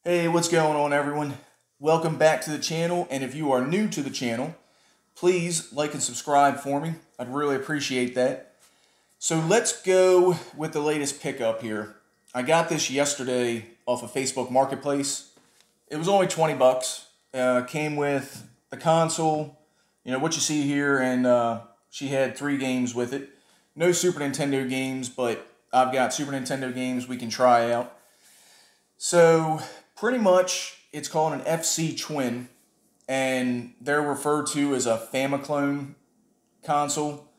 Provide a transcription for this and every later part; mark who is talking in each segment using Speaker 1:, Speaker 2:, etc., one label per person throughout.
Speaker 1: Hey, what's going on, everyone? Welcome back to the channel, and if you are new to the channel, please like and subscribe for me. I'd really appreciate that. So let's go with the latest pickup here. I got this yesterday off of Facebook Marketplace. It was only 20 bucks. Came with the console, what you see here, and she had 3 games with it. No Super Nintendo games, but I've got Super Nintendo games we can try out. So pretty much it's called an FC Twin, and they're referred to as a Famiclone console,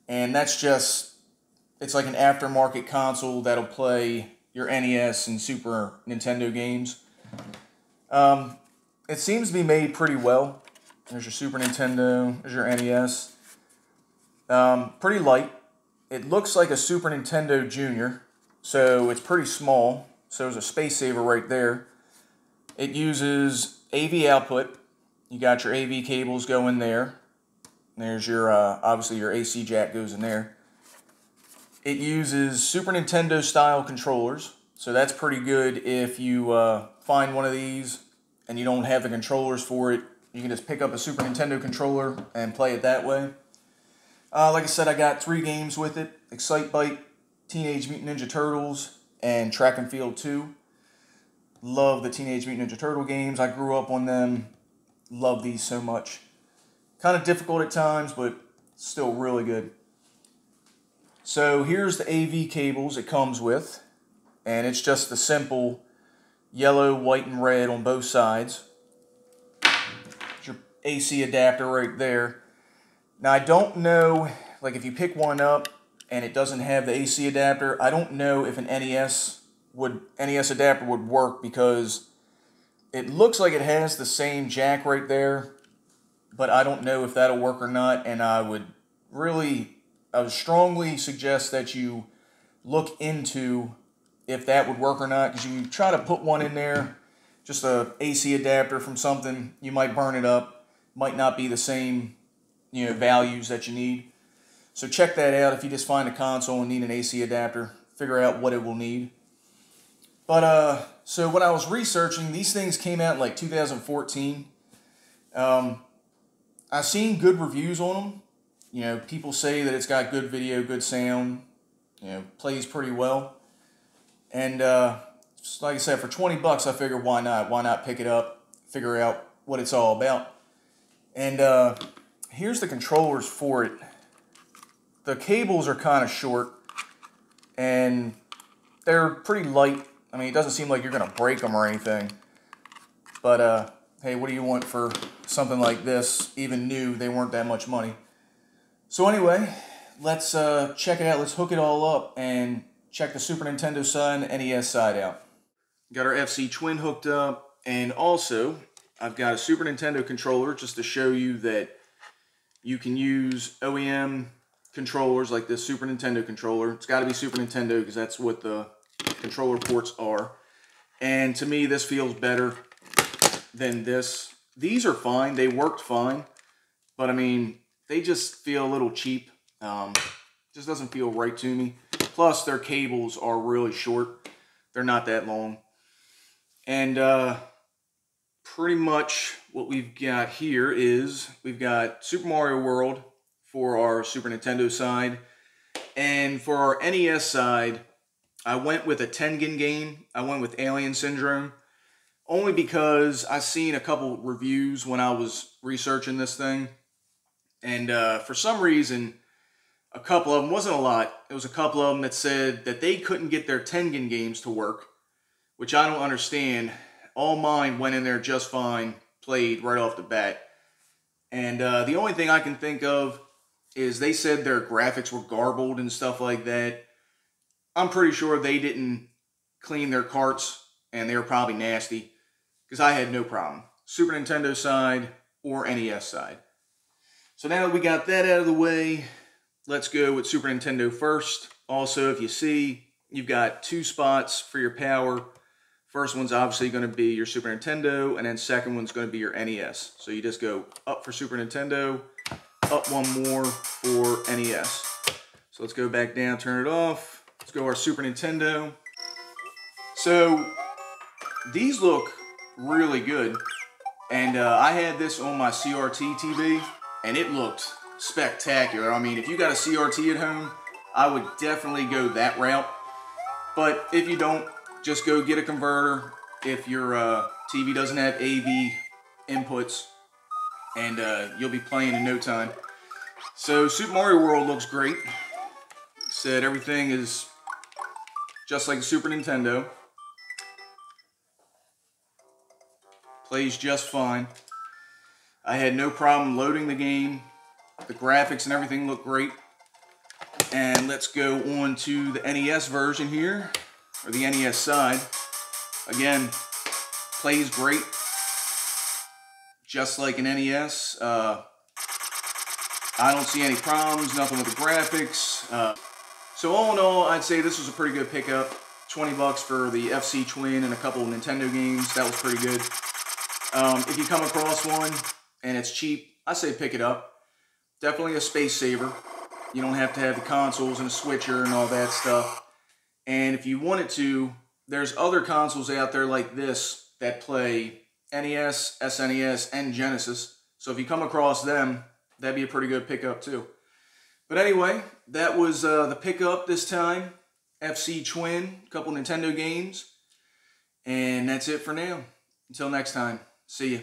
Speaker 1: and that's just, it's like an aftermarket console that'll play your NES and Super Nintendo games. It seems to be made pretty well. There's your Super Nintendo, there's your NES. Pretty light. It looks like a Super Nintendo Junior, so it's pretty small. So there's a space saver right there. It uses AV output. You got your AV cables going there. There's your, obviously your AC jack goes in there. It uses Super Nintendo style controllers. So that's pretty good if you find one of these and you don't have the controllers for it. You can just pick up a Super Nintendo controller and play it that way. Like I said, I got 3 games with it. Excitebike, Teenage Mutant Ninja Turtles, and Track and Field 2. Love the Teenage Mutant Ninja Turtle games. I grew up on them. Love these so much. Kind of difficult at times, but still really good. So here's the AV cables it comes with. And it's just the simple yellow, white, and red on both sides. There's your AC adapter right there. Now I don't know, like if you pick one up and it doesn't have the AC adapter, I don't know if an NES adapter would work, because it looks like it has the same jack right there, but I don't know if that'll work or not, and I would strongly suggest that you look into if that would work or not, because you try to put one in there, just a AC adapter from something, you might burn it up, might not be the same values that you need. So check that out. If you just find a console and need an AC adapter, figure out what it will need. But so when I was researching, these things came out in like 2014. I've seen good reviews on them. People say that it's got good video, good sound, plays pretty well. And like I said, for 20 bucks, I figured why not? Why not pick it up, figure out what it's all about. And here's the controllers for it. The cables are kind of short, and they're pretty light. I mean, it doesn't seem like you're going to break them or anything. But, hey, what do you want for something like this? Even new, they weren't that much money. So anyway, let's check it out. Let's hook it all up and check the Super Nintendo side and the NES side out. Got our FC Twin hooked up, and also I've got a Super Nintendo controller just to show you that you can use OEM controllers like this Super Nintendo controller. It's got to be Super Nintendo because that's what the controller ports are. And to me, this feels better than this. These are fine. They worked fine. But I mean, they just feel a little cheap. Just doesn't feel right to me. Plus, their cables are really short. They're not that long. And pretty much what we've got here is we've got Super Mario World for our Super Nintendo side. And for our NES side, I went with a Tengen game. I went with Alien Syndrome. Only because I seen a couple reviews when I was researching this thing. And for some reason, a couple of them, wasn't a lot, it was a couple of them that said that they couldn't get their Tengen games to work, which I don't understand. All mine went in there just fine, played right off the bat. And the only thing I can think of is they said their graphics were garbled and stuff like that. I'm pretty sure they didn't clean their carts, and they were probably nasty, because I had no problem. Super Nintendo side or NES side. So now that we got that out of the way, let's go with Super Nintendo first. Also, if you see, you've got 2 spots for your power. First one's obviously going to be your Super Nintendo, and then second one's going to be your NES. So you just go up for Super Nintendo, up one more for NES. So let's go back down, turn it off. Let's go our Super Nintendo. So these look really good. And I had this on my CRT TV, and it looked spectacular. I mean, if you got a CRT at home, I would definitely go that route. But if you don't, just go get a converter if your TV doesn't have AV inputs, and you'll be playing in no time. So Super Mario World looks great. Said everything is just like the Super Nintendo. Plays just fine. I had no problem loading the game. The graphics and everything look great. And let's go on to the NES version here, or the NES side. Again, plays great, just like an NES. I don't see any problems, nothing with the graphics. So all in all, I'd say this was a pretty good pickup. 20 bucks for the FC Twin and a couple of Nintendo games. That was pretty good. If you come across one and it's cheap, I say pick it up. Definitely a space saver. You don't have to have the consoles and a switcher and all that stuff. And if you wanted to, there's other consoles out there like this that play NES, SNES, and Genesis. So if you come across them, that'd be a pretty good pickup too. But anyway, that was the pickup this time. FC Twin, a couple Nintendo games. And that's it for now. Until next time, see ya.